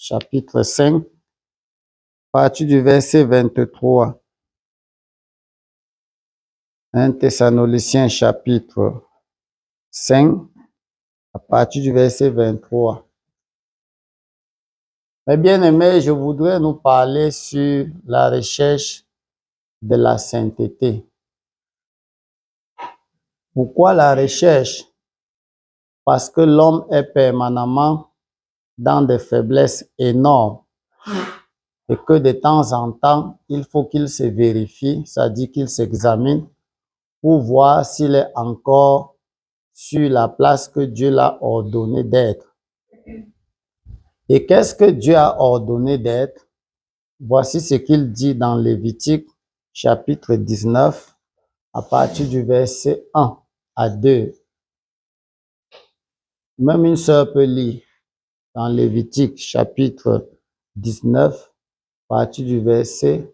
chapitre 5, à partir du verset 23. 1 Thessaloniciens, chapitre 5, à partir du verset 23. Mes bien-aimés, je voudrais nous parler sur la recherche de la sainteté. Pourquoi la recherche? Parce que l'homme est permanemment dans des faiblesses énormes et que de temps en temps, il faut qu'il se vérifie, c'est-à-dire qu'il s'examine pour voir s'il est encore sur la place que Dieu l'a ordonné d'être. Et qu'est-ce que Dieu a ordonné d'être? Voici ce qu'il dit dans Lévitique, chapitre 19, à partir du verset 1 à 2. Même une sœur peut lire dans Lévitique, chapitre 19, à partir du verset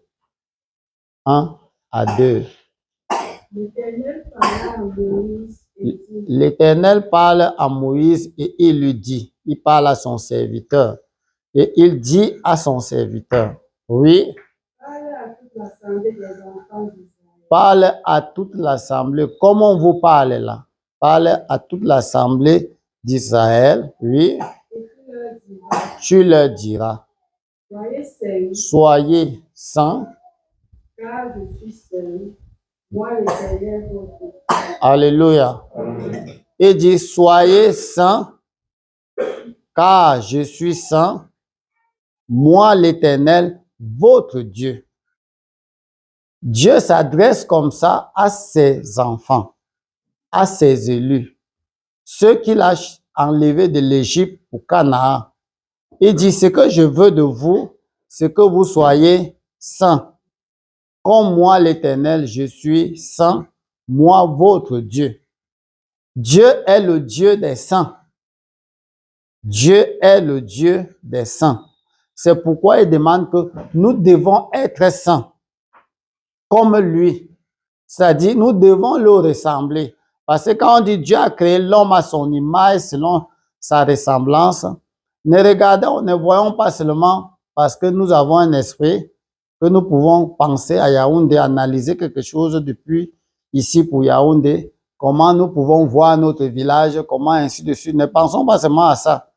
1 à 2. L'Éternel parle à Moïse et il lui dit, il parle à son serviteur, et il dit à son serviteur, oui, parle à toute l'assemblée, comme on vous parle là, parle à toute l'assemblée d'Israël, oui, tu leur diras, soyez saints, car je suis saint, moi l'Éternel votre Dieu. Alléluia. Il dit, soyez saints, car je suis saint, moi l'Éternel, votre Dieu. Dieu s'adresse comme ça à ses enfants, à ses élus, ceux qu'il a enlevés de l'Égypte pour Canaan. Il dit, ce que je veux de vous, c'est que vous soyez saints. Comme moi l'Éternel, je suis saint, moi votre Dieu. Dieu est le Dieu des saints. Dieu est le Dieu des saints. C'est pourquoi il demande que nous devons être saints comme lui. C'est-à-dire, nous devons le ressembler. Parce que quand on dit Dieu a créé l'homme à son image, selon sa ressemblance, ne voyons pas seulement parce que nous avons un esprit, que nous pouvons penser à Yaoundé, analyser quelque chose depuis ici pour Yaoundé, comment nous pouvons voir notre village, comment ainsi de suite. Ne pensons pas seulement à ça.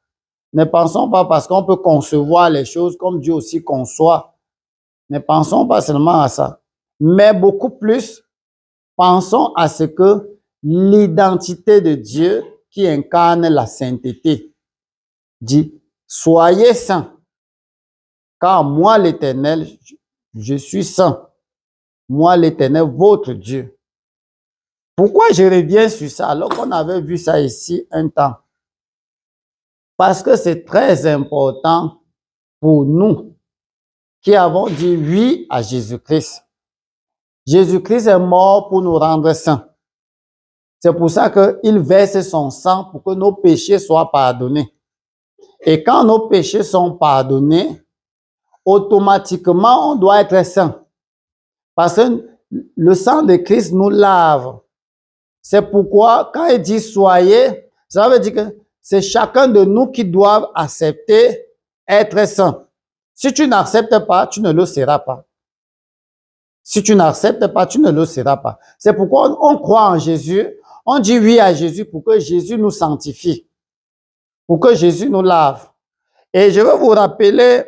Ne pensons pas parce qu'on peut concevoir les choses comme Dieu aussi conçoit. Ne pensons pas seulement à ça. Mais beaucoup plus, pensons à ce que l'identité de Dieu qui incarne la sainteté dit, soyez saints, car moi l'Éternel, je suis saint. Moi l'Éternel, votre Dieu. Pourquoi je reviens sur ça alors qu'on avait vu ça ici un temps? Parce que c'est très important pour nous qui avons dit oui à Jésus-Christ. Jésus-Christ est mort pour nous rendre saints. C'est pour ça qu'il verse son sang pour que nos péchés soient pardonnés. Et quand nos péchés sont pardonnés, automatiquement, on doit être saint. Parce que le sang de Christ nous lave. C'est pourquoi, quand il dit soyez, ça veut dire que c'est chacun de nous qui doit accepter être saint. Si tu n'acceptes pas, tu ne le seras pas. Si tu n'acceptes pas, tu ne le seras pas. C'est pourquoi on croit en Jésus. On dit oui à Jésus pour que Jésus nous sanctifie. Pour que Jésus nous lave. Et je veux vous rappeler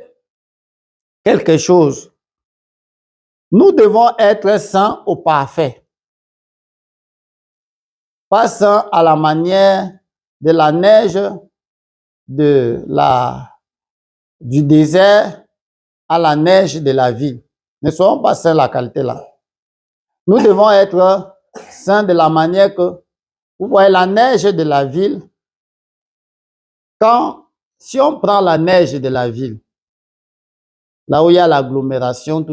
quelque chose. Nous devons être saints au parfait. Pas saints à la manière de la neige, du désert à la neige de la ville. Ne soyons pas saints la qualité là. Nous devons être saints de la manière que, vous voyez, la neige de la ville, si on prend la neige de la ville, là où il y a l'agglomération,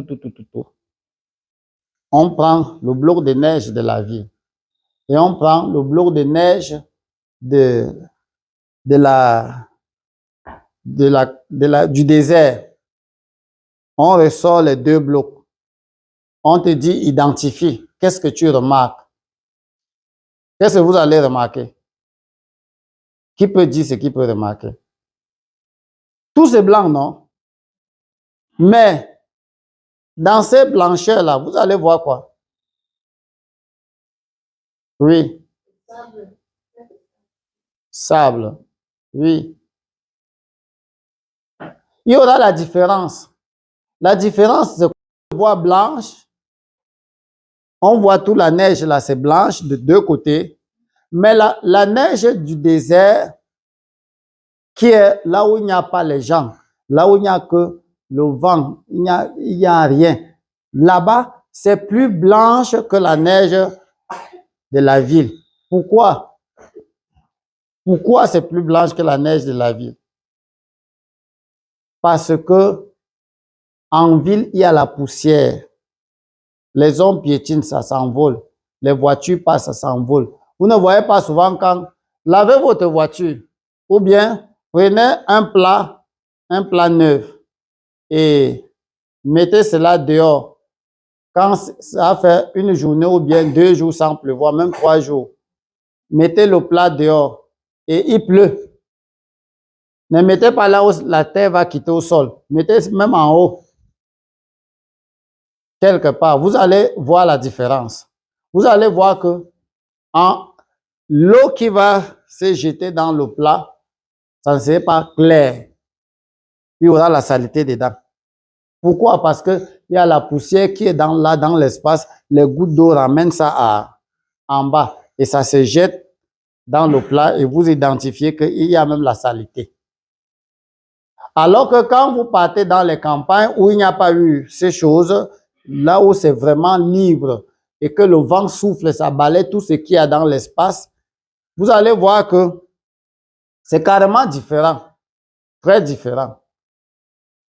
on prend le bloc de neige de la ville et on prend le bloc de neige du désert. On ressort les deux blocs. On te dit identifie. Qu'est-ce que tu remarques? Qu'est-ce que vous allez remarquer? Qui peut dire ce qu'il peut remarquer? Tout c'est blanc, non? Mais dans ces blancheurs-là, vous allez voir quoi? Oui. Sable. Oui. Il y aura la différence. La différence, c'est qu'on voit blanche. On voit toute la neige là, c'est blanche de deux côtés. Mais la neige du désert, qui est là où il n'y a pas les gens, là où il n'y a que le vent, il n'y a rien. Là-bas, c'est plus blanche que la neige de la ville. Pourquoi? Pourquoi c'est plus blanche que la neige de la ville? Parce que en ville, il y a la poussière. Les hommes piétinent, ça s'envole. Les voitures passent, ça s'envole. Vous ne voyez pas souvent quand lavez votre voiture ou bien prenez un plat neuf et mettez cela dehors. Quand ça fait une journée ou bien 2 jours sans pleuvoir, même 3 jours, mettez le plat dehors et il pleut. Ne mettez pas là où la terre va quitter au sol. Mettez même en haut. Quelque part, vous allez voir la différence. Vous allez voir que l'eau qui va se jeter dans le plat, ça ne serait pas clair. Il y aura la saleté dedans. Pourquoi? Parce qu'il y a la poussière qui est là dans l'espace. Les gouttes d'eau ramènent ça en bas et ça se jette dans le plat et vous identifiez qu'il y a même la saleté. Alors que quand vous partez dans les campagnes où il n'y a pas eu ces choses, là où c'est vraiment libre et que le vent souffle, ça balaye tout ce qu'il y a dans l'espace, vous allez voir que c'est carrément différent, très différent.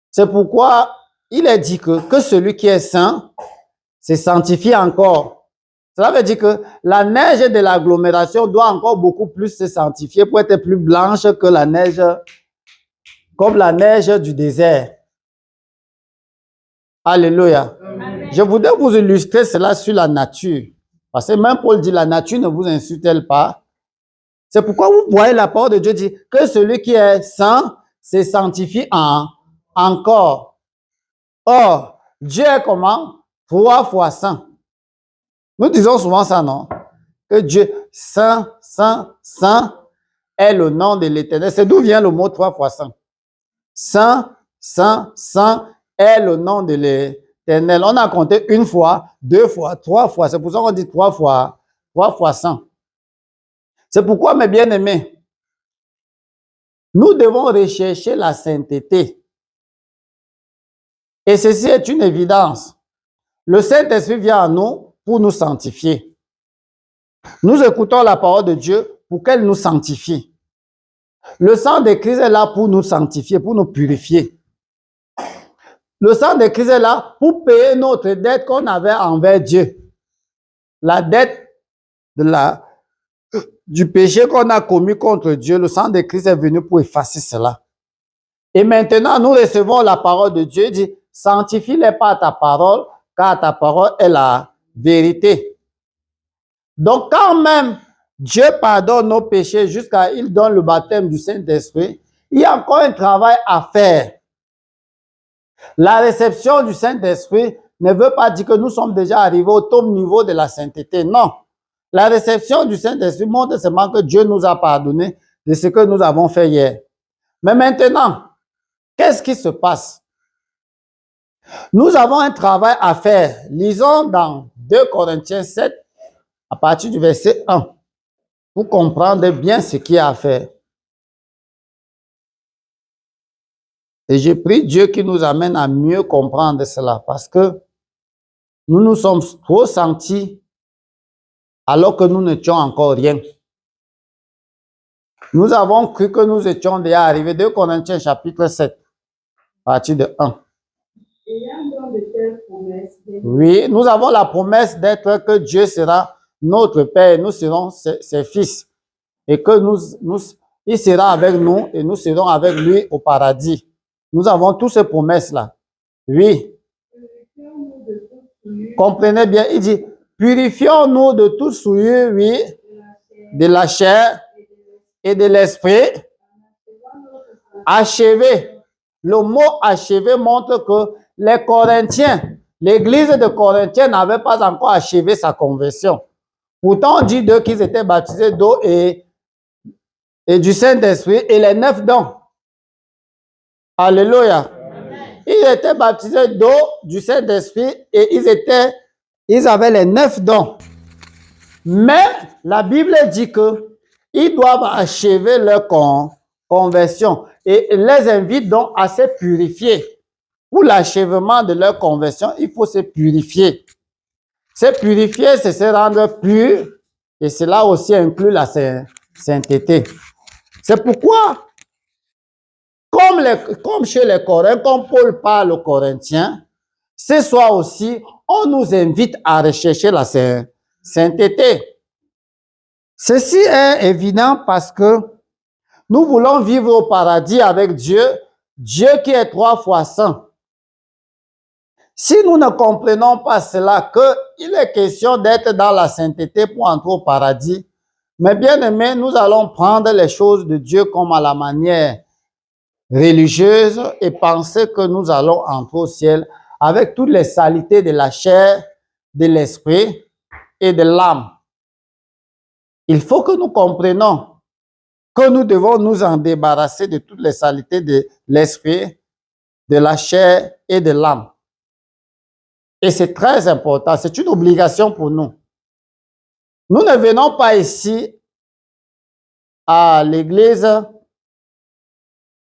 C'est pourquoi il est dit que celui qui est saint se sanctifie encore. Cela veut dire que la neige de l'agglomération doit encore beaucoup plus se sanctifier pour être plus blanche que la neige, comme la neige du désert. Alléluia. Amen. Je voudrais vous illustrer cela sur la nature. Parce que même Paul dit, la nature ne vous insulte-t-elle pas? C'est pourquoi vous voyez la parole de Dieu dit que celui qui est saint se sanctifie encore. Or, Dieu est comment? 3 fois saint. Nous disons souvent ça, non? Que Dieu, saint, saint, saint, est le nom de l'Éternel. C'est d'où vient le mot 3 fois saint. Saint, saint, saint est le nom de l'Éternel. On a compté 1 fois, 2 fois, 3 fois. C'est pour ça qu'on dit 3 fois saint. C'est pourquoi, mes bien-aimés, nous devons rechercher la sainteté. Et ceci est une évidence. Le Saint-Esprit vient à nous pour nous sanctifier. Nous écoutons la parole de Dieu pour qu'elle nous sanctifie. Le sang de Christ est là pour nous sanctifier, pour nous purifier. Le sang de Christ est là pour payer notre dette qu'on avait envers Dieu. La dette du péché qu'on a commis contre Dieu, le sang de Christ est venu pour effacer cela. Et maintenant, nous recevons la parole de Dieu, il dit, sanctifie-les par ta parole, car ta parole est la vérité. Donc, quand même, Dieu pardonne nos péchés jusqu'à il donne le baptême du Saint-Esprit, il y a encore un travail à faire. La réception du Saint-Esprit ne veut pas dire que nous sommes déjà arrivés au top niveau de la sainteté. Non. La réception du Saint-Esprit montre seulement que Dieu nous a pardonné de ce que nous avons fait hier. Mais maintenant, qu'est-ce qui se passe? Nous avons un travail à faire. Lisons dans 2 Corinthiens 7, à partir du verset 1, pour comprendre bien ce qu'il y a à faire. Et je prie Dieu qui nous amène à mieux comprendre cela, parce que nous nous sommes trop sentis alors que nous n'étions encore rien. Nous avons cru que nous étions déjà arrivés. 2 Corinthiens chapitre 7, à partir de 1. Oui, nous avons la promesse d'être que Dieu sera notre Père, nous serons ses fils. Et que il sera avec nous et nous serons avec lui au paradis. Nous avons toutes ces promesses-là. Oui. Comprenez bien, il dit, purifions-nous de toute souillure, oui, de la chair et de l'esprit. Achevez le mot achever montre que les Corinthiens, l'église de Corinthiens n'avait pas encore achevé sa conversion. Pourtant, on dit d'eux qu'ils étaient baptisés d'eau et du Saint-Esprit et les 9 dons. Alléluia. Ils étaient baptisés d'eau, du Saint-Esprit et ils avaient les 9 dons. Mais la Bible dit que ils doivent achever leur conversion et les invite donc à se purifier. Pour l'achèvement de leur conversion, il faut se purifier. Se purifier, c'est se rendre pur et cela aussi inclut la sainteté. C'est pourquoi, comme chez les Corinthiens, comme Paul parle aux Corinthiens, ce soir aussi, on nous invite à rechercher la sainteté. Ceci est évident parce que nous voulons vivre au paradis avec Dieu, Dieu qui est 3 fois saint. Si nous ne comprenons pas cela, qu'il est question d'être dans la sainteté pour entrer au paradis, mais bien aimés, nous allons prendre les choses de Dieu comme à la manière religieuse et penser que nous allons entrer au ciel avec toutes les saletés de la chair, de l'esprit et de l'âme. Il faut que nous comprenions que nous devons nous en débarrasser de toutes les saletés de l'esprit, de la chair et de l'âme. Et c'est très important, c'est une obligation pour nous. Nous ne venons pas ici à l'église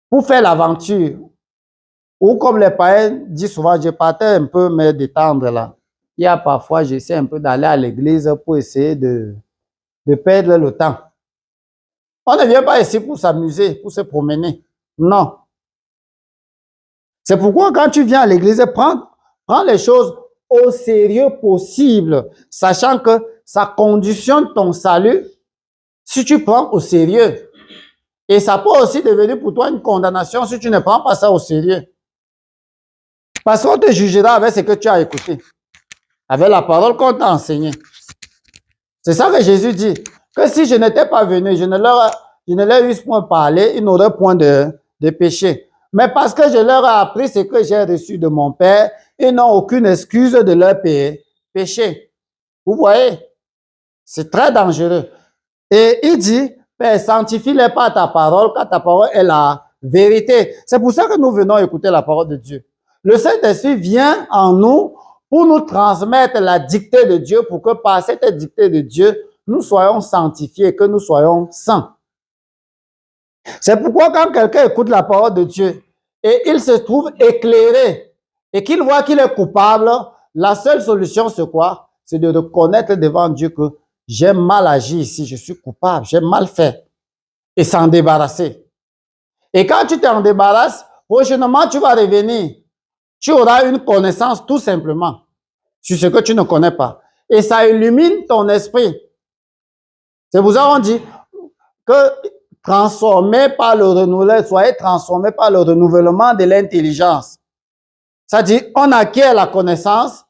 pour faire l'aventure. Ou comme les païens disent souvent, je partais un peu me détendre là. Il y a parfois, j'essaie un peu d'aller à l'église pour essayer de perdre le temps. On ne vient pas ici pour s'amuser, pour se promener. Non. C'est pourquoi quand tu viens à l'église, prends les choses au sérieux possible, sachant que ça conditionne ton salut si tu prends au sérieux. Et ça peut aussi devenir pour toi une condamnation si tu ne prends pas ça au sérieux. Parce qu'on te jugera avec ce que tu as écouté, avec la parole qu'on t'a enseignée. C'est ça que Jésus dit, que si je n'étais pas venu, je ne leur eusse point parlé, ils n'auraient point de péché. Mais parce que je leur ai appris ce que j'ai reçu de mon Père, ils n'ont aucune excuse de leur péché. Vous voyez? C'est très dangereux. Et il dit, Père, sanctifie-les par ta parole, car ta parole est la vérité. C'est pour ça que nous venons écouter la parole de Dieu. Le Saint-Esprit vient en nous pour nous transmettre la dictée de Dieu, pour que par cette dictée de Dieu, nous soyons sanctifiés, que nous soyons saints. C'est pourquoi quand quelqu'un écoute la parole de Dieu et il se trouve éclairé et qu'il voit qu'il est coupable, la seule solution c'est quoi? C'est de reconnaître devant Dieu que j'ai mal agi ici, je suis coupable, j'ai mal fait et s'en débarrasser. Et quand tu t'en débarrasses, prochainement tu vas revenir. Tu auras une connaissance tout simplement sur ce que tu ne connais pas. Et ça illumine ton esprit. C'est pour ça qu'on dit que soyez transformés par le renouvellement de l'intelligence. Ça dit, on acquiert la connaissance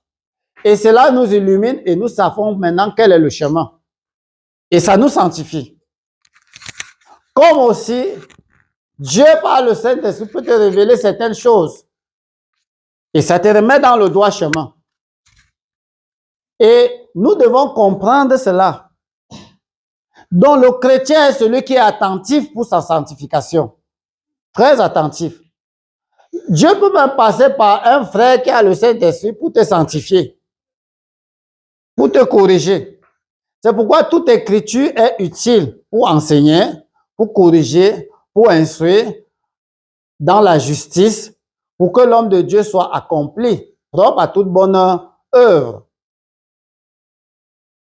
et cela nous illumine et nous savons maintenant quel est le chemin. Et ça nous sanctifie. Comme aussi, Dieu par le Saint-Esprit peut te révéler certaines choses. Et ça te remet dans le droit chemin. Et nous devons comprendre cela. Donc le chrétien est celui qui est attentif pour sa sanctification. Très attentif. Dieu peut même passer par un frère qui a le Saint-Esprit pour te sanctifier, pour te corriger. C'est pourquoi toute écriture est utile pour enseigner, pour corriger, pour instruire dans la justice, pour que l'homme de Dieu soit accompli, propre à toute bonne œuvre.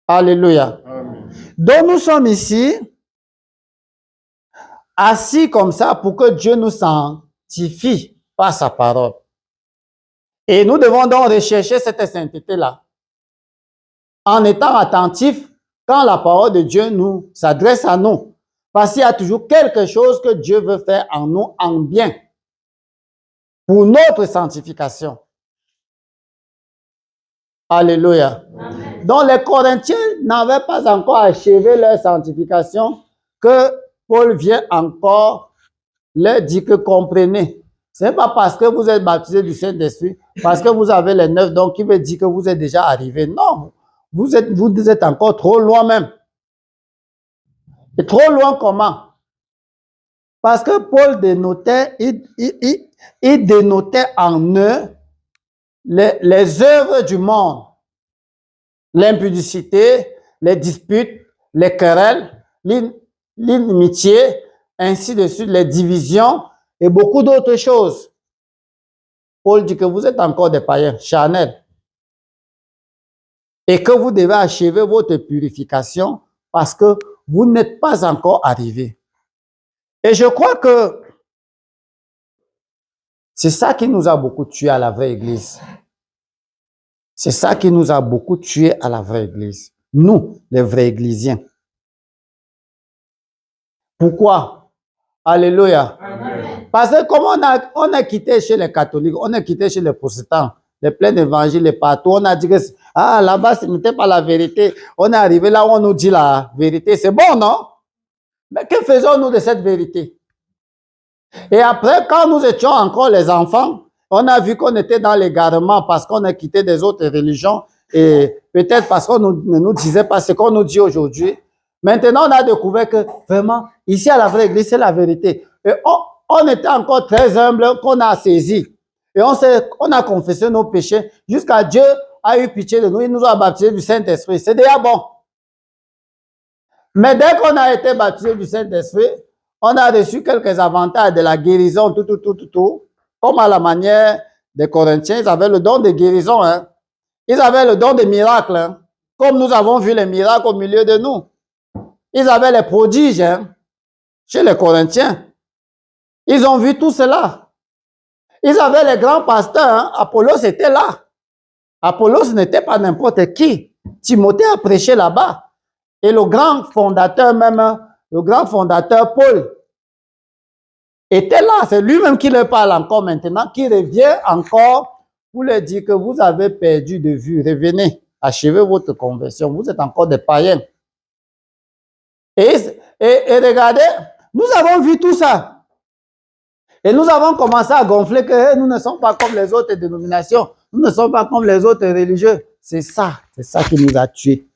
Alléluia. Amen. Donc nous sommes ici, assis comme ça pour que Dieu nous sanctifie par sa parole. Et nous devons donc rechercher cette sainteté-là en étant attentifs quand la parole de Dieu nous s'adresse à nous. Parce qu'il y a toujours quelque chose que Dieu veut faire en nous en bien pour notre sanctification. Alléluia. Amen. Donc les Corinthiens n'avaient pas encore achevé leur sanctification que Paul vient encore leur dire que comprenez. Ce n'est pas parce que vous êtes baptisé du Saint-Esprit, parce que vous avez les 9 dons qui veut dire que vous êtes déjà arrivé. Non, vous êtes encore trop loin même. Et trop loin comment? Parce que Paul dénotait, il dénotait en eux les œuvres du monde. L'impudicité, les disputes, les querelles, l'inimitié, ainsi de suite, les divisions et beaucoup d'autres choses. Paul dit que vous êtes encore des païens charnels et que vous devez achever votre purification parce que vous n'êtes pas encore arrivés. Et je crois que c'est ça qui nous a beaucoup tués à la vraie église. C'est ça qui nous a beaucoup tués à la vraie église. Nous, les vrais églisiens. Pourquoi? Alléluia. Amen. Parce que comme on a quitté chez les catholiques, on a quitté chez les protestants, les pleins d'évangiles, les partout, on a dit que là-bas, ce n'était pas la vérité. On est arrivé là où on nous dit la vérité. C'est bon, non? Mais que faisons-nous de cette vérité? Et après, quand nous étions encore les enfants, on a vu qu'on était dans l'égarement parce qu'on a quitté des autres religions et peut-être parce qu'on ne nous disait pas ce qu'on nous dit aujourd'hui. Maintenant, on a découvert que vraiment, ici à la vraie église, c'est la vérité. Et on était encore très humble qu'on a saisi. Et on a confessé nos péchés jusqu'à Dieu a eu pitié de nous. Il nous a baptisés du Saint-Esprit. C'est déjà bon. Mais dès qu'on a été baptisé du Saint-Esprit, on a reçu quelques avantages de la guérison, tout. Comme à la manière des Corinthiens, ils avaient le don de guérison. Hein. Ils avaient le don de miracles. Hein. Comme nous avons vu les miracles au milieu de nous. Ils avaient les prodiges hein, chez les Corinthiens. Ils ont vu tout cela. Ils avaient les grands pasteurs. Hein. Apollos était là. Apollos n'était pas n'importe qui. Timothée a prêché là-bas. Et le grand fondateur même, le grand fondateur Paul, était là. C'est lui-même qui leur parle encore maintenant, qui revient encore pour leur dire que vous avez perdu de vue. Revenez, achevez votre conversion. Vous êtes encore des païens. Et regardez, nous avons vu tout ça. Et nous avons commencé à gonfler que nous ne sommes pas comme les autres dénominations. Nous ne sommes pas comme les autres religieux. C'est ça qui nous a tués.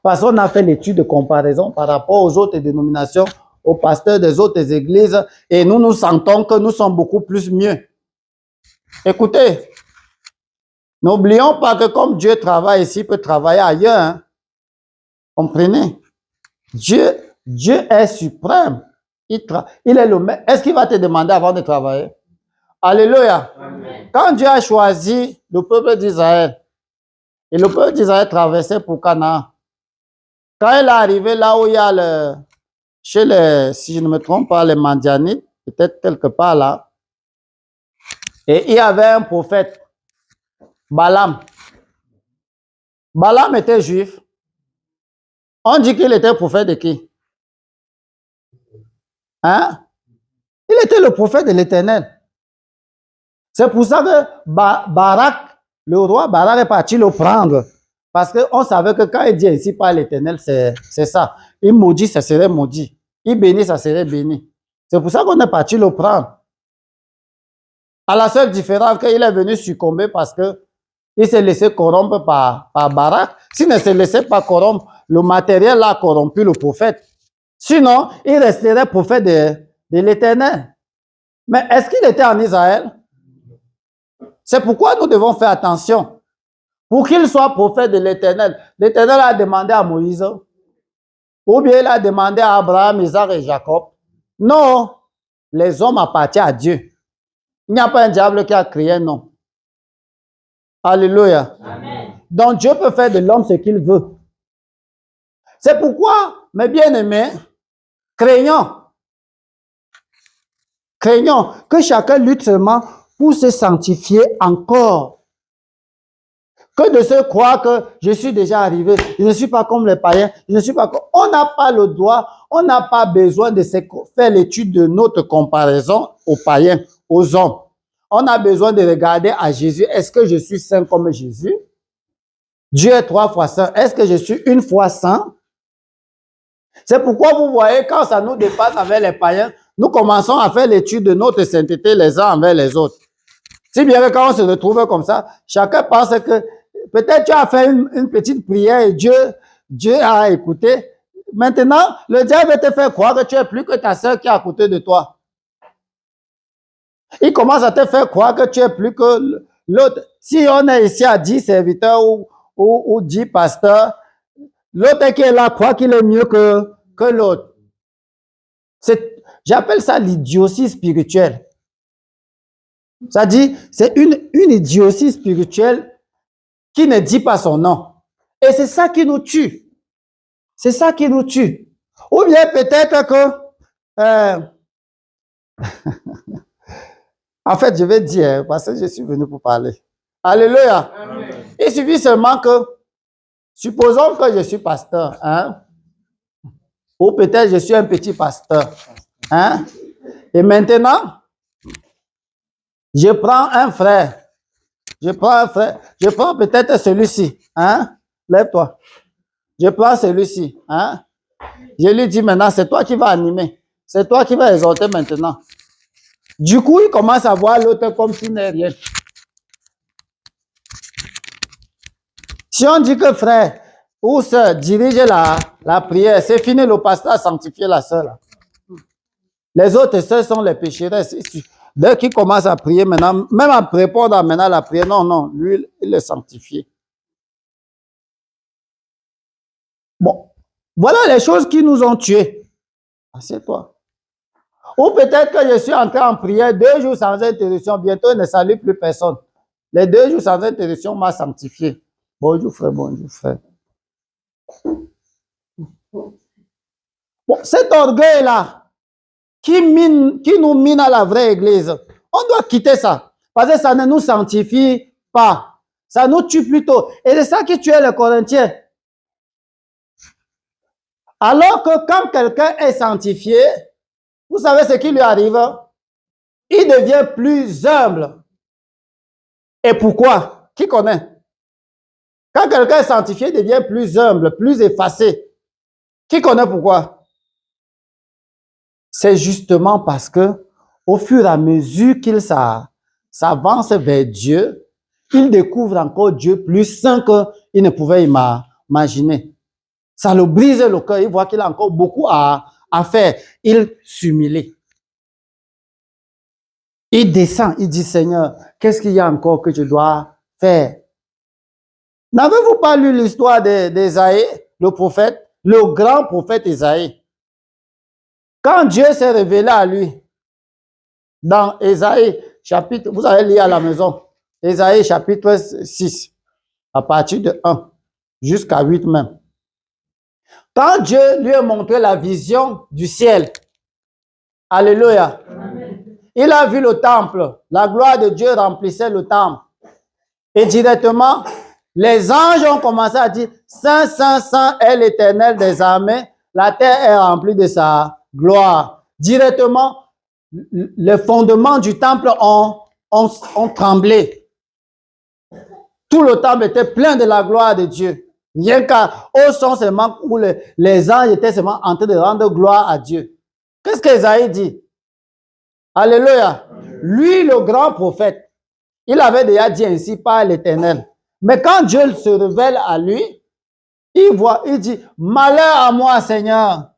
Parce qu'on a fait l'étude de comparaison par rapport aux autres dénominations, aux pasteurs des autres églises, et nous nous sentons que nous sommes beaucoup plus mieux. Écoutez, n'oublions pas que comme Dieu travaille ici, il peut travailler ailleurs. Hein. Comprenez? Dieu est suprême. Il est le maître. Est-ce qu'il va te demander avant de travailler? Alléluia. Amen. Quand Dieu a choisi le peuple d'Israël, et le peuple d'Israël traversait pour Canaan, quand il est arrivé là où il y a si je ne me trompe pas, les Madianites, peut-être quelque part là, et il y avait un prophète, Balaam. Balaam était juif. On dit qu'il était prophète de qui? Hein? Il était le prophète de l'Éternel. C'est pour ça que Barak, le roi Barak est parti le prendre. Parce qu'on savait que quand il dit ainsi par l'Éternel, c'est ça. Il maudit, ça serait maudit. Il bénit, ça serait béni. C'est pour ça qu'on est parti le prendre. À la seule différence qu'il est venu succomber parce qu'il s'est laissé corrompre par Barak. S'il ne se laissait pas corrompre, le matériel a corrompu le prophète. Sinon, il resterait prophète de l'Éternel. Mais est-ce qu'il était en Israël? C'est pourquoi nous devons faire attention. Pour qu'il soit prophète de l'Éternel, l'Éternel a demandé à Moïse, ou bien il a demandé à Abraham, Isaac et Jacob. Non, les hommes appartiennent à Dieu. Il n'y a pas un diable qui a créé un homme. Alléluia. Amen. Donc Dieu peut faire de l'homme ce qu'il veut. C'est pourquoi, mes bien-aimés, craignons que chacun lutte seulement pour se sanctifier encore. Que de se croire que je suis déjà arrivé, je ne suis pas comme les païens, je ne suis pas comme... On n'a pas le droit, on n'a pas besoin de faire l'étude de notre comparaison aux païens, aux hommes. On a besoin de regarder à Jésus. Est-ce que je suis saint comme Jésus? Dieu est 3 fois saint. Est-ce que je suis 1 fois saint? C'est pourquoi vous voyez, quand ça nous dépasse avec les païens, nous commençons à faire l'étude de notre sainteté les uns envers les autres. Si bien que quand on se retrouve comme ça, chacun pense que peut-être tu as fait une petite prière et Dieu a écouté. Maintenant, le diable va te faire croire que tu es plus que ta sœur qui est à côté de toi. Il commence à te faire croire que tu es plus que l'autre. Si on est ici à 10 serviteurs ou 10 pasteurs, l'autre qui est là croit qu'il est mieux que l'autre. J'appelle ça l'idiotie spirituelle. Ça dit, c'est une idiotie spirituelle qui ne dit pas son nom. Et c'est ça qui nous tue. C'est ça qui nous tue. Ou bien peut-être que... en fait, je vais dire, parce que je suis venu pour parler. Alléluia. Amen. Il suffit seulement que, supposons que je suis pasteur, hein, ou peut-être je suis un petit pasteur, hein, et maintenant, je prends un frère, je prends peut-être celui-ci, hein, lève-toi, je prends celui-ci, hein, je lui dis maintenant, c'est toi qui vas animer, c'est toi qui vas exhorter maintenant. Du coup, il commence à voir l'autre comme s'il n'est rien. Si on dit que frère ou sœur dirige la prière, c'est fini, le pasteur a sanctifié la sœur. Les autres sœurs sont les pécheresses. Dès qu'il commence à prier maintenant, même à répondre maintenant à la prière, non, lui, il est sanctifié. Bon, voilà les choses qui nous ont tués. Assieds-toi. Ou peut-être que je suis entré en prière 2 jours sans interruption, bientôt il ne salue plus personne. Les 2 jours sans interruption m'a sanctifié. Bonjour frère, bonjour frère. Bon, cet orgueil-là, qui nous mine à la vraie église, on doit quitter ça. Parce que ça ne nous sanctifie pas. Ça nous tue plutôt. Et c'est ça qui tuait les Corinthiens. Alors que quand quelqu'un est sanctifié, vous savez ce qui lui arrive? Il devient plus humble. Et pourquoi? Qui connaît? Quand quelqu'un est sanctifié, il devient plus humble, plus effacé. Qui connaît pourquoi? C'est justement parce que au fur et à mesure qu'il s'avance vers Dieu, il découvre encore Dieu plus saint qu'il ne pouvait imaginer. Ça le brise le cœur. Il voit qu'il a encore beaucoup à faire. Il s'humilie. Il descend. Il dit, Seigneur, qu'est-ce qu'il y a encore que je dois faire? N'avez-vous pas lu l'histoire d'Ésaïe, le prophète, le grand prophète Ésaïe? Quand Dieu s'est révélé à lui, dans Ésaïe chapitre, vous allez lire à la maison, Ésaïe chapitre 6, à partir de 1 jusqu'à 8 même. Quand Dieu lui a montré la vision du ciel, alléluia, amen. Il a vu le temple, la gloire de Dieu remplissait le temple. Et directement, les anges ont commencé à dire, Saint, Saint, Saint est l'Éternel des armées, la terre est remplie de sa gloire. Directement, les fondements du temple ont tremblé. Tout le temple était plein de la gloire de Dieu. Rien qu'au son seulement où les anges étaient seulement en train de rendre gloire à Dieu. Qu'est-ce qu'Ésaïe dit? Alléluia. Lui, le grand prophète, il avait déjà dit ainsi par l'Éternel. Mais quand Dieu se révèle à lui, il dit, malheur à moi, Seigneur,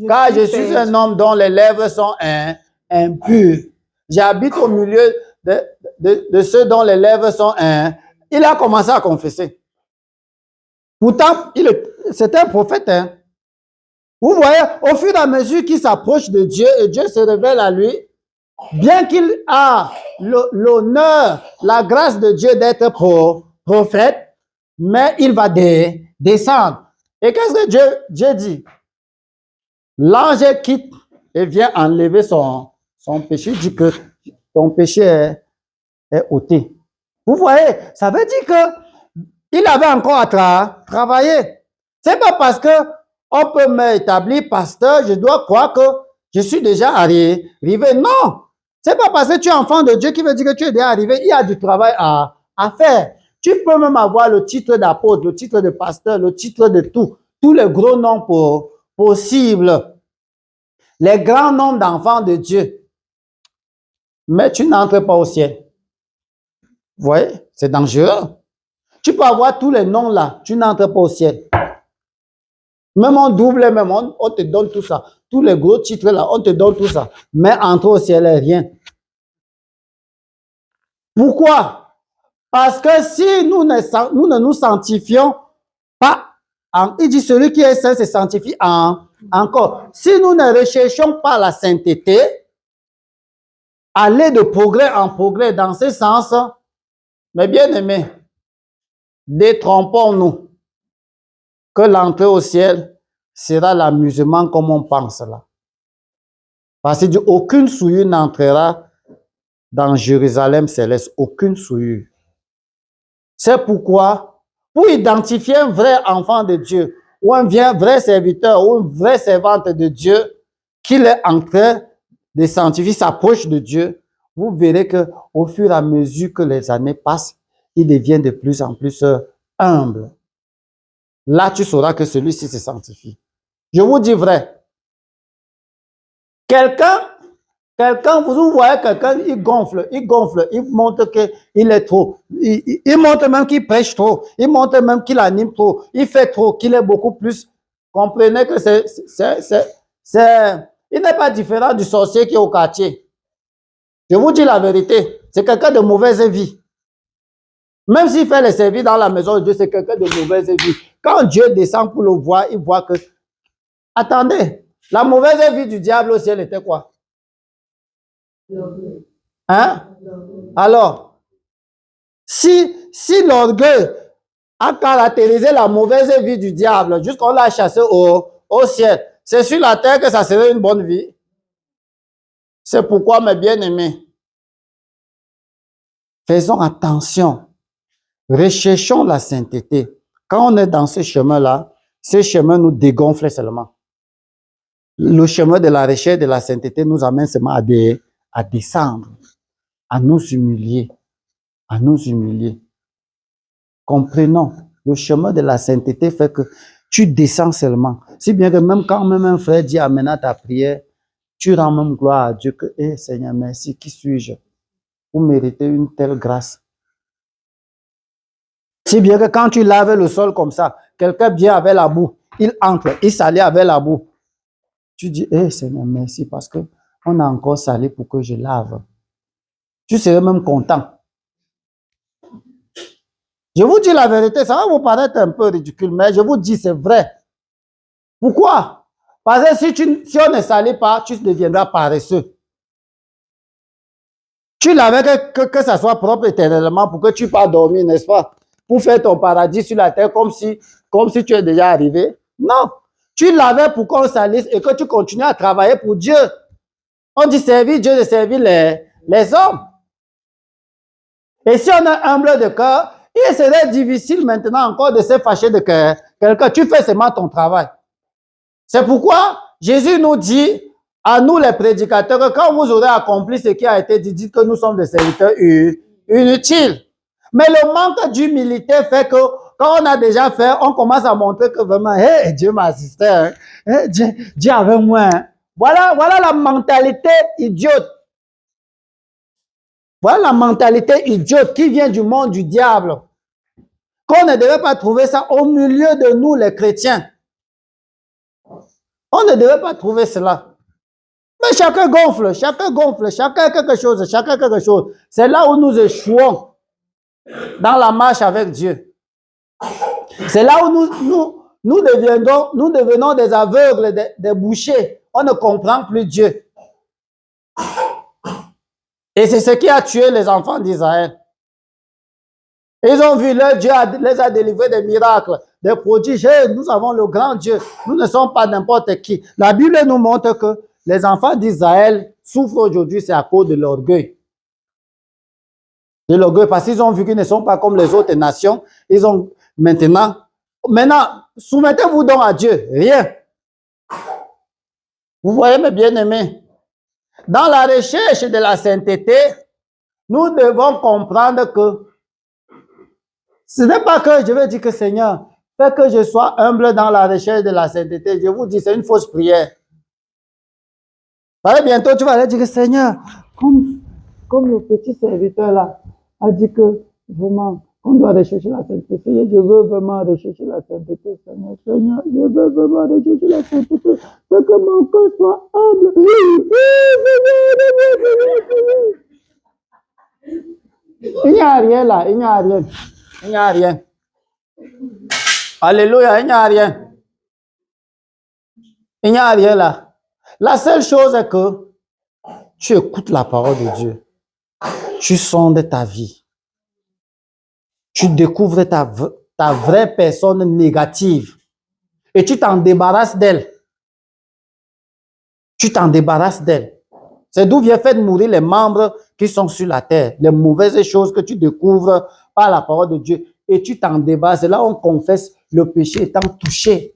car je suis un homme dont les lèvres sont impures. J'habite au milieu de ceux dont les lèvres sont impures. Il a commencé à confesser. Pourtant, c'est un prophète. Hein. Vous voyez, au fur et à mesure qu'il s'approche de Dieu et Dieu se révèle à lui, bien qu'il a l'honneur, la grâce de Dieu d'être prophète, mais il va descendre. Et qu'est-ce que Dieu dit? L'ange quitte et vient enlever son péché. Il dit que ton péché est ôté. Vous voyez, ça veut dire qu'il avait encore à travailler. C'est pas parce que on peut m'établir pasteur, je dois croire que je suis déjà arrivé. Non, c'est pas parce que tu es enfant de Dieu qui veut dire que tu es déjà arrivé. Il y a du travail à faire. Tu peux même avoir le titre d'apôtre, le titre de pasteur, le titre de tous les gros noms possibles. les grands noms d'enfants de Dieu. Mais tu n'entres pas au ciel. Vous voyez, c'est dangereux. Tu peux avoir tous les noms là, tu n'entres pas au ciel. Même en double, même on te donne tout ça. Tous les gros titres là, on te donne tout ça. Mais entrer au ciel, rien. Pourquoi? Parce que si nous ne nous sanctifions pas, il dit celui qui est saint se sanctifie encore. Si nous ne recherchons pas la sainteté, aller de progrès en progrès dans ce sens, mes bien-aimés, détrompons-nous que l'entrée au ciel sera l'amusement comme on pense là. Parce que aucune souillure n'entrera dans Jérusalem céleste, aucune souillure. C'est pourquoi, pour identifier un vrai enfant de Dieu, ou un vrai serviteur, ou une vraie servante de Dieu, qu'il est en train de sanctifier, s'approche de Dieu, vous verrez que au fur et à mesure que les années passent, il devient de plus en plus humble. Là, tu sauras que celui-ci se sanctifie. Je vous dis vrai. Quelqu'un, vous voyez quelqu'un, il gonfle, il montre qu'il est trop. Il montre même qu'il prêche trop. Il montre même qu'il anime trop. Il fait trop, qu'il est beaucoup plus. Comprenez que il n'est pas différent du sorcier qui est au quartier. Je vous dis la vérité. C'est quelqu'un de mauvaise vie. Même s'il fait les services dans la maison de Dieu, c'est quelqu'un de mauvaise vie. Quand Dieu descend pour le voir, il voit que... Attendez, la mauvaise vie du diable au ciel était quoi? Hein? Alors, si l'orgueil a caractérisé la mauvaise vie du diable jusqu'on l'a chassé au ciel, c'est sur la terre que ça serait une bonne vie. C'est pourquoi, mes bien-aimés, faisons attention. Recherchons la sainteté. Quand on est dans ce chemin-là, ce chemin nous dégonfle seulement. Le chemin de la recherche de la sainteté nous amène seulement à descendre, à nous humilier, Comprenons, le chemin de la sainteté fait que tu descends seulement. Si bien que même quand un frère dit amen à ta prière, tu rends même gloire à Dieu que, Seigneur, merci, qui suis-je pour mériter une telle grâce? Si bien que quand tu laves le sol comme ça, quelqu'un vient avec la boue, il entre, il salit avec la boue. Tu dis, Seigneur, merci parce que on a encore salé pour que je lave. Tu serais même content. Je vous dis la vérité, ça va vous paraître un peu ridicule, mais je vous dis, c'est vrai. Pourquoi? Parce que si on ne salit pas, tu deviendras paresseux. Tu l'avais que ça soit propre éternellement pour que tu puisses dormir, n'est-ce pas? Pour faire ton paradis sur la terre comme si tu es déjà arrivé. Non. Tu l'avais pour qu'on salisse et que tu continues à travailler pour Dieu. On dit servir Dieu de servir les hommes. Et si on est humble de cœur, il serait difficile maintenant encore de se fâcher de quelqu'un. Tu fais seulement ton travail. C'est pourquoi Jésus nous dit, à nous les prédicateurs, que quand vous aurez accompli ce qui a été dit, dites que nous sommes des serviteurs inutiles. Mais le manque d'humilité fait que quand on a déjà fait, on commence à montrer que vraiment, Dieu m'assistait, Dieu avec moi. Voilà la mentalité idiote. Voilà la mentalité idiote qui vient du monde du diable. Qu'on ne devait pas trouver ça au milieu de nous, les chrétiens. On ne devait pas trouver cela. Mais chacun gonfle, chacun quelque chose. C'est là où nous échouons dans la marche avec Dieu. C'est là où nous devenons des aveugles, des bouchers. On ne comprend plus Dieu. Et c'est ce qui a tué les enfants d'Israël. Ils ont vu leur Dieu les a délivrés des miracles, des prodiges. Nous avons le grand Dieu. Nous ne sommes pas n'importe qui. La Bible nous montre que les enfants d'Israël souffrent aujourd'hui, c'est à cause de l'orgueil. De l'orgueil, parce qu'ils ont vu qu'ils ne sont pas comme les autres nations. Ils ont maintenant, soumettez-vous donc à Dieu. Rien. Vous voyez, mes bien-aimés, dans la recherche de la sainteté, nous devons comprendre que ce n'est pas que je vais dire que Seigneur, fais que je sois humble dans la recherche de la sainteté. Je vous dis, c'est une fausse prière. Parce que bientôt, tu vas aller dire, Seigneur, comme le petit serviteur là a dit que vraiment, on doit rechercher la sainteté. Je veux vraiment rechercher la sainteté, Seigneur. Seigneur, je veux vraiment rechercher la sainteté. Fais que mon cœur soit humble. Il n'y a rien là, il n'y a rien. Il n'y a rien. Alléluia, il n'y a rien. Il n'y a rien là. La seule chose est que tu écoutes la parole de Dieu. Tu sondes ta vie. Tu découvres ta vraie personne négative. Et tu t'en débarrasses d'elle. Tu t'en débarrasses d'elle. C'est d'où vient fait de mourir les membres qui sont sur la terre. Les mauvaises choses que tu découvres par la parole de Dieu. Et tu t'en débarrasses. C'est là où on confesse le péché étant touché.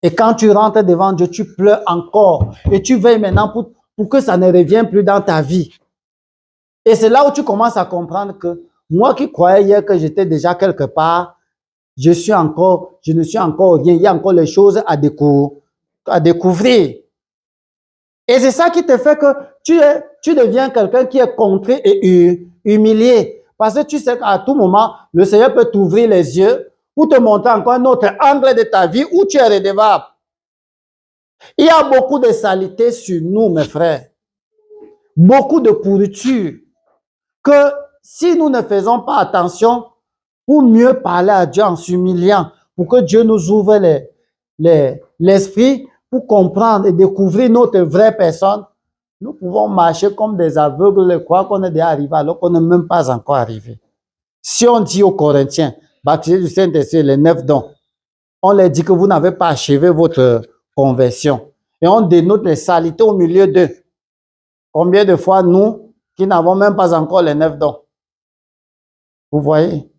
Et quand tu rentres devant Dieu, tu pleures encore. Et tu veilles maintenant pour que ça ne revienne plus dans ta vie. Et c'est là où tu commences à comprendre que moi qui croyais hier que j'étais déjà quelque part, je ne suis encore rien. Il y a encore les choses à découvrir. Et c'est ça qui te fait que tu deviens quelqu'un qui est contré et humilié. Parce que tu sais qu'à tout moment, le Seigneur peut t'ouvrir les yeux pour te montrer encore un autre angle de ta vie où tu es redevable. Il y a beaucoup de saleté sur nous, mes frères. Beaucoup de pourriture. Que si nous ne faisons pas attention pour mieux parler à Dieu en s'humiliant, pour que Dieu nous ouvre l'esprit pour comprendre et découvrir notre vraie personne, nous pouvons marcher comme des aveugles et croire qu'on est déjà arrivé alors qu'on n'est même pas encore arrivé. Si on dit aux Corinthiens, baptisés du Saint-Esprit, les 9 dons, on leur dit que vous n'avez pas achevé votre conversion. Et on dénote les saletés au milieu d'eux. Combien de fois nous, qui n'avons même pas encore les 9 dons? Vous voyez?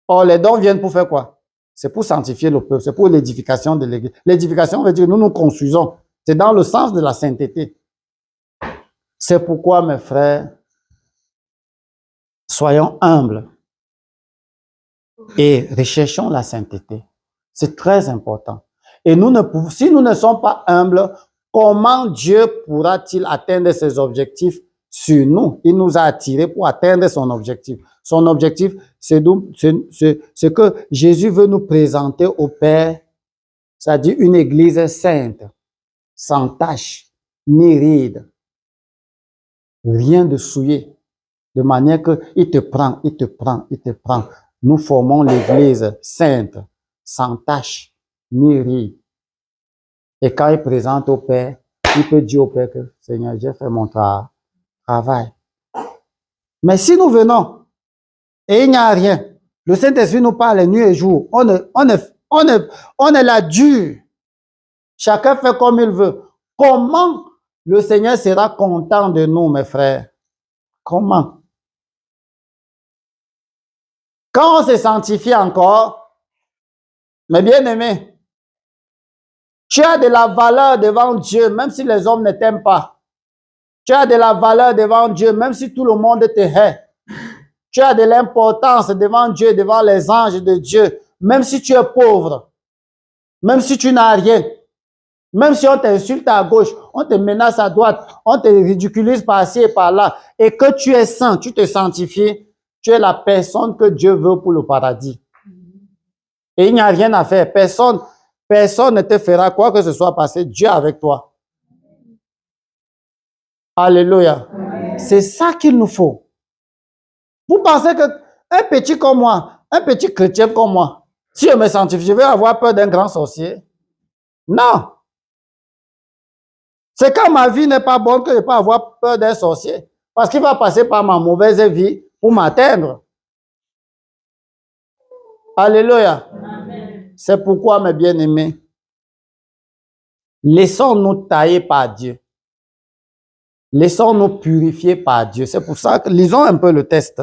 Or, les dons viennent pour faire quoi? C'est pour sanctifier le peuple, c'est pour l'édification de l'Église. L'édification veut dire nous nous construisons. C'est dans le sens de la sainteté. C'est pourquoi, mes frères, soyons humbles et recherchons la sainteté. C'est très important. Et si nous ne sommes pas humbles, comment Dieu pourra-t-il atteindre ses objectifs sur nous? Il nous a attirés pour atteindre son objectif. Son objectif, c'est que Jésus veut nous présenter au Père, c'est-à-dire une église sainte, sans tache, ni ride, rien de souillé, de manière qu'il te prend, il te prend, il te prend. Nous formons l'église sainte, sans tache, ni ride. Et quand il présente au Père, il peut dire au Père que Seigneur, j'ai fait mon travail. Mais si nous venons et il n'y a rien, le Saint-Esprit nous parle nuit et jour, on est là dur. Chacun fait comme il veut. Comment le Seigneur sera content de nous, mes frères? Comment? Quand on se sanctifie encore, mes bien-aimés, tu as de la valeur devant Dieu, même si les hommes ne t'aiment pas. Tu as de la valeur devant Dieu, même si tout le monde te hait. Tu as de l'importance devant Dieu, devant les anges de Dieu, même si tu es pauvre, même si tu n'as rien, même si on t'insulte à gauche, on te menace à droite, on te ridiculise par-ci et par-là, et que tu es saint, tu te sanctifies, tu es la personne que Dieu veut pour le paradis. Et il n'y a rien à faire. Personne ne te fera quoi que ce soit passer. Dieu avec toi. Alléluia. C'est ça qu'il nous faut. Vous pensez qu'un petit comme moi, un petit chrétien comme moi, si je me sanctifie, je vais avoir peur d'un grand sorcier? Non. C'est quand ma vie n'est pas bonne que je peux avoir peur d'un sorcier. Parce qu'il va passer par ma mauvaise vie pour m'atteindre. Alléluia. C'est pourquoi, mes bien-aimés, laissons-nous tailler par Dieu. Laissons-nous purifier par Dieu. C'est pour ça que lisons un peu le texte.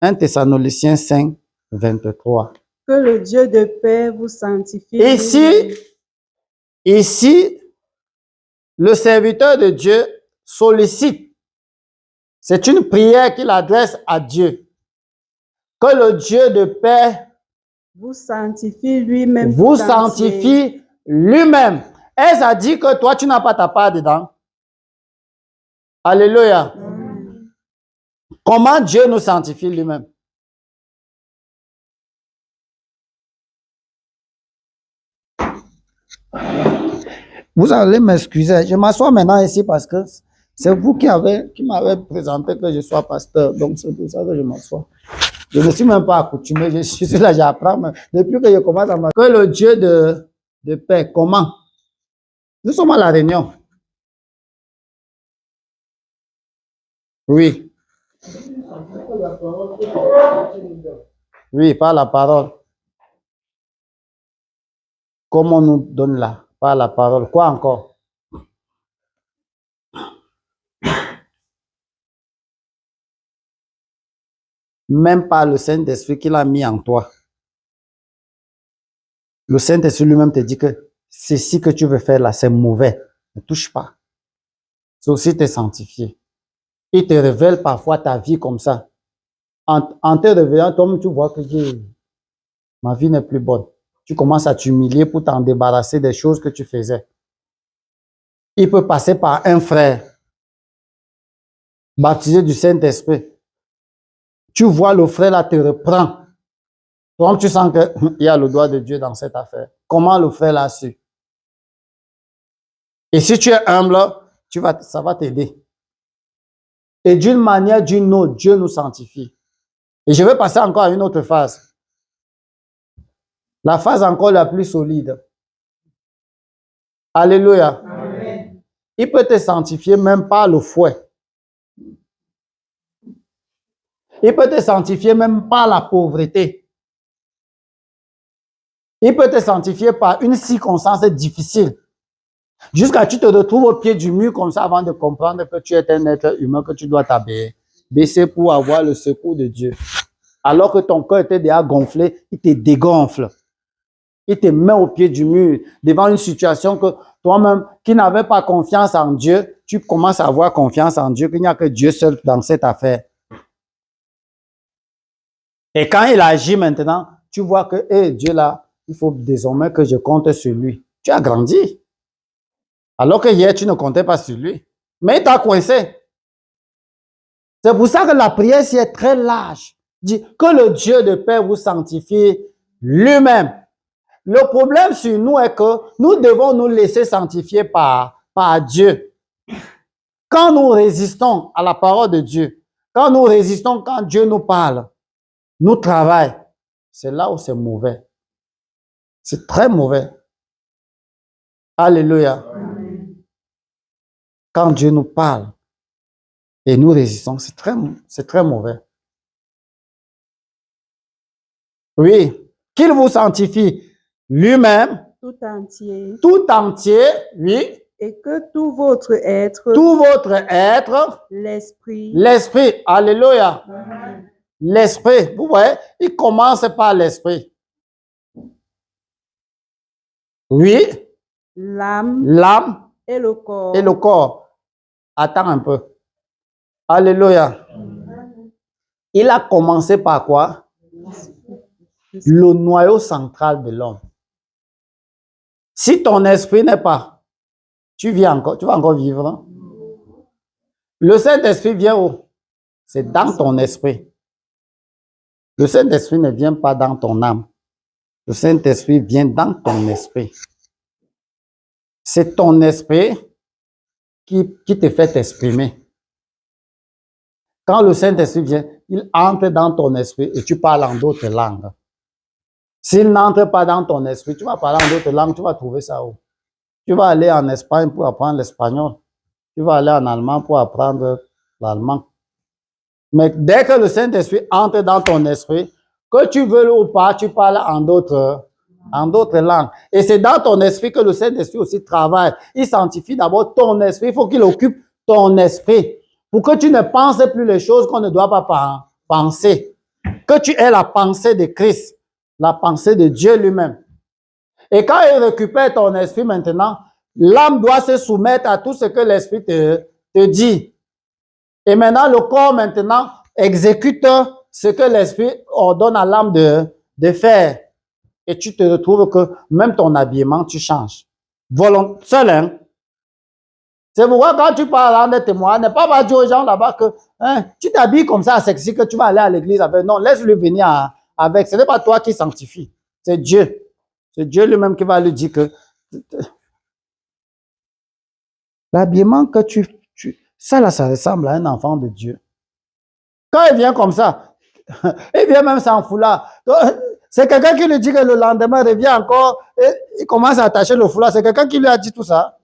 1 Thessaloniciens 5, 23. Que le Dieu de paix vous sanctifie. Ici, le serviteur de Dieu sollicite. C'est une prière qu'il adresse à Dieu. Que le Dieu de paix vous sanctifie lui-même. Vous sanctifie lui-même. Est-ce à dire que toi, tu n'as pas ta part dedans? Alléluia. Comment Dieu nous sanctifie lui-même? Vous allez m'excuser, je m'assois maintenant ici parce que c'est vous qui m'avez présenté que je sois pasteur, donc c'est pour ça que je m'assois. Je ne suis même pas accoutumé, je suis là, j'apprends, mais depuis que je commence à m'asseoir, que le Dieu de paix, comment? Nous sommes à la réunion. Oui. Oui, par la parole. Comment on nous donne là? Par la parole. Quoi encore? Même par le Saint-Esprit qu'il a mis en toi. Le Saint-Esprit lui-même te dit que ceci que tu veux faire là, c'est mauvais. Ne touche pas. C'est aussi te sanctifier. Il te révèle parfois ta vie comme ça. En te révélant, toi-même, tu vois que ma vie n'est plus bonne. Tu commences à t'humilier pour t'en débarrasser des choses que tu faisais. Il peut passer par un frère baptisé du Saint-Esprit. Tu vois le frère là te reprend. Toi, tu sens qu'il y a le doigt de Dieu dans cette affaire. Comment le frère l'a su? Et si tu es humble, ça va t'aider. Et d'une manière, d'une autre, Dieu nous sanctifie. Et je vais passer encore à une autre phase. La phase encore la plus solide. Alléluia. Amen. Il peut te sanctifier même par le fouet. Il peut te sanctifier même par la pauvreté. Il peut te sanctifier par une circonstance difficile. Jusqu'à ce que tu te retrouves au pied du mur comme ça avant de comprendre que tu es un être humain, que tu dois t'abaisser pour avoir le secours de Dieu. Alors que ton cœur était déjà gonflé, il te dégonfle. Il te met au pied du mur devant une situation que toi-même, qui n'avais pas confiance en Dieu, tu commences à avoir confiance en Dieu, qu'il n'y a que Dieu seul dans cette affaire. Et quand il agit maintenant, tu vois que Dieu là, il faut désormais que je compte sur lui. Tu as grandi. Alors que hier, tu ne comptais pas sur lui. Mais il t'a coincé. C'est pour ça que la prière ici est très large. Dit que le Dieu de paix vous sanctifie lui-même. Le problème sur nous est que nous devons nous laisser sanctifier par Dieu. Quand nous résistons à la parole de Dieu, quand nous résistons quand Dieu nous parle, nous travaille, c'est là où c'est mauvais. C'est très mauvais. Alléluia. Quand Dieu nous parle et nous résistons, c'est très mauvais. Oui. Qu'il vous sanctifie lui-même. Tout entier. Tout entier, oui. Et que tout votre être. Tout votre être. L'esprit. L'esprit. Alléluia. L'esprit. Vous voyez, il commence par l'esprit. Oui. L'âme. L'âme. Et le corps. Et le corps. Attends un peu. Alléluia. Il a commencé par quoi? Le noyau central de l'homme. Si ton esprit n'est pas, tu vas encore vivre. Hein? Le Saint-Esprit vient où? C'est dans ton esprit. Le Saint-Esprit ne vient pas dans ton âme. Le Saint-Esprit vient dans ton esprit. C'est ton esprit qui te fait t'exprimer. Quand le Saint-Esprit vient, il entre dans ton esprit et tu parles en d'autres langues. S'il n'entre pas dans ton esprit, tu vas parler en d'autres langues, tu vas trouver ça où? Tu vas aller en Espagne pour apprendre l'espagnol. Tu vas aller en allemand pour apprendre l'allemand. Mais dès que le Saint-Esprit entre dans ton esprit, que tu veux ou pas, tu parles en d'autres langues. Et c'est dans ton esprit que le Saint-Esprit aussi travaille. Il sanctifie d'abord ton esprit. Il faut qu'il occupe ton esprit pour que tu ne penses plus les choses qu'on ne doit pas penser. Que tu aies la pensée de Christ, la pensée de Dieu lui-même. Et quand il récupère ton esprit maintenant, l'âme doit se soumettre à tout ce que l'esprit te dit. Et maintenant, le corps maintenant exécute ce que l'esprit ordonne à l'âme de faire. Et tu te retrouves que même ton habillement, tu changes. Seul, hein? C'est pourquoi quand tu parles rendre témoin, ne pas dire aux gens là-bas que hein, tu t'habilles comme ça sexy que tu vas aller à l'église avec. Non, laisse-le venir avec. Ce n'est pas toi qui sanctifie, c'est Dieu. C'est Dieu lui-même qui va lui dire que l'habillement que ça là, ça ressemble à un enfant de Dieu. Quand il vient comme ça, il vient même sans foulard. C'est quelqu'un qui lui dit que le lendemain, il revient encore et il commence à attacher le foulard. C'est quelqu'un qui lui a dit tout ça.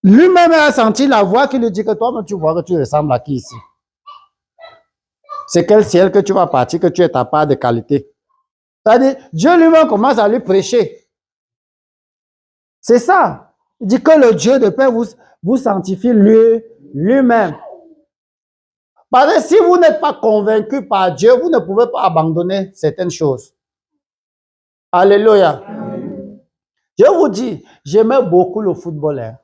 Lui-même a senti la voix qui lui dit que toi, tu vois que tu ressembles à qui ici? C'est quel ciel que tu vas partir, que tu es ta part de qualité. C'est-à-dire, Dieu lui-même commence à lui prêcher. C'est ça. Il dit que le Dieu de paix vous sanctifie lui-même. Parce que si vous n'êtes pas convaincu par Dieu, vous ne pouvez pas abandonner certaines choses. Alléluia. Je vous dis, j'aimais beaucoup le football. Hein.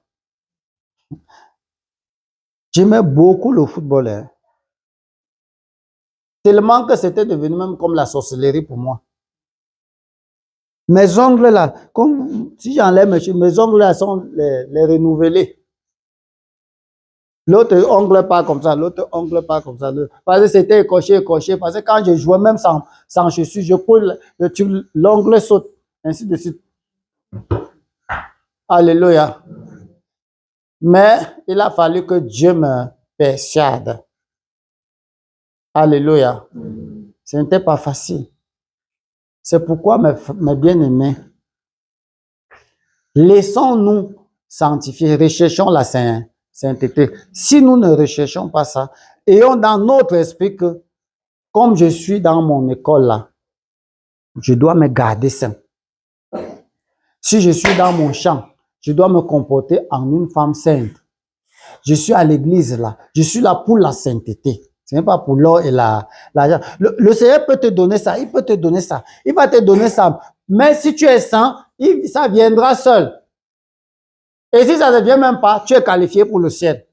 J'aimais beaucoup le football. Hein. Tellement que c'était devenu même comme la sorcellerie pour moi. Mes ongles là, comme si j'enlève mes ongles là sont les renouvelés. L'autre ongle pas comme ça, l'autre ongle pas comme ça. Parce que c'était écorché. Parce que quand je jouais même sans chaussures, je coule, l'ongle saute, ainsi de suite. Alléluia. Mais il a fallu que Dieu me persuade. Alléluia. Ce n'était pas facile. C'est pourquoi, mes bien-aimés, laissons-nous sanctifier, recherchons la sainteté. Si nous ne recherchons pas ça, ayons dans notre esprit que, comme je suis dans mon école là, je dois me garder saint. Si je suis dans mon champ, je dois me comporter en une femme sainte. Je suis à l'église là, je suis là pour la sainteté. Ce n'est pas pour l'or et l'argent. Le Seigneur peut te donner ça, il peut te donner ça, il va te donner ça. Mais si tu es saint, ça viendra seul. Et si ça ne vient même pas, tu es qualifié pour le ciel.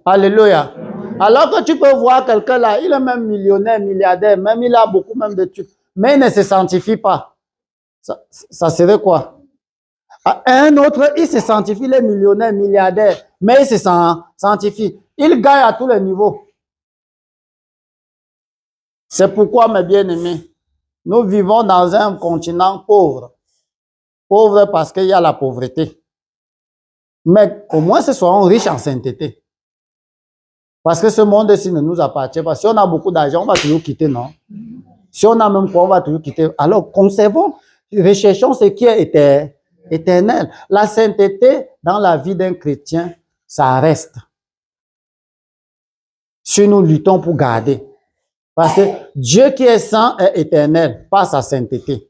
Alléluia. Alors que tu peux voir quelqu'un là, il est même millionnaire, milliardaire, même il a beaucoup même de trucs, mais il ne se sanctifie pas. Ça serait quoi? Un autre, il se sanctifie, il est millionnaire, milliardaire, mais il se sanctifie. Il gagne à tous les niveaux. C'est pourquoi, mes bien-aimés, nous vivons dans un continent pauvre. Pauvre parce qu'il y a la pauvreté. Mais au moins, ce soyons riches en sainteté. Parce que ce monde-ci ne nous appartient pas. Si on a beaucoup d'argent, on va toujours quitter, non? Si on a même quoi, on va toujours quitter. Alors, conservons, recherchons ce qui est éternel. La sainteté dans la vie d'un chrétien, ça reste. Si nous luttons pour garder. Parce que Dieu qui est saint est éternel, pas sa sainteté.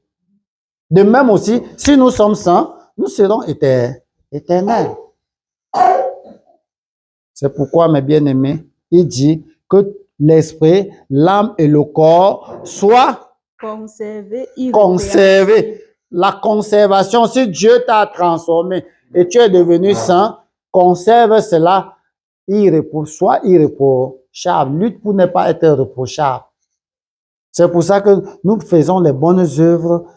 De même aussi, si nous sommes saints, nous serons éternels. C'est pourquoi, mes bien-aimés, il dit que l'esprit, l'âme et le corps soient conservés. La conservation, si Dieu t'a transformé et tu es devenu saint, conserve cela, soit irréprochable. Lutte pour ne pas être reprochable. C'est pour ça que nous faisons les bonnes œuvres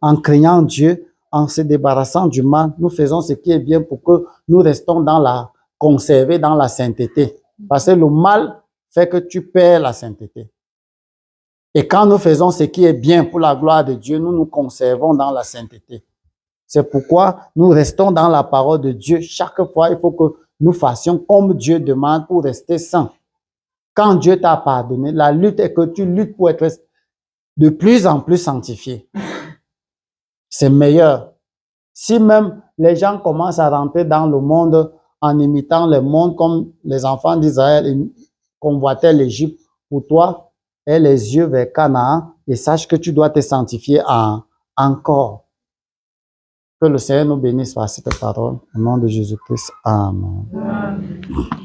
en craignant Dieu, en se débarrassant du mal. Nous faisons ce qui est bien pour que nous restons conservés dans la sainteté. Parce que le mal fait que tu perds la sainteté. Et quand nous faisons ce qui est bien pour la gloire de Dieu, nous nous conservons dans la sainteté. C'est pourquoi nous restons dans la parole de Dieu. Chaque fois, il faut que nous fassions comme Dieu demande pour rester saint. Quand Dieu t'a pardonné, la lutte est que tu luttes pour être de plus en plus sanctifié. C'est meilleur. Si même les gens commencent à rentrer dans le monde en imitant le monde comme les enfants d'Israël convoitaient l'Égypte, pour toi, aie les yeux vers Canaan et sache que tu dois te sanctifier encore. Que le Seigneur nous bénisse par cette parole. Au nom de Jésus-Christ. Amen. Amen.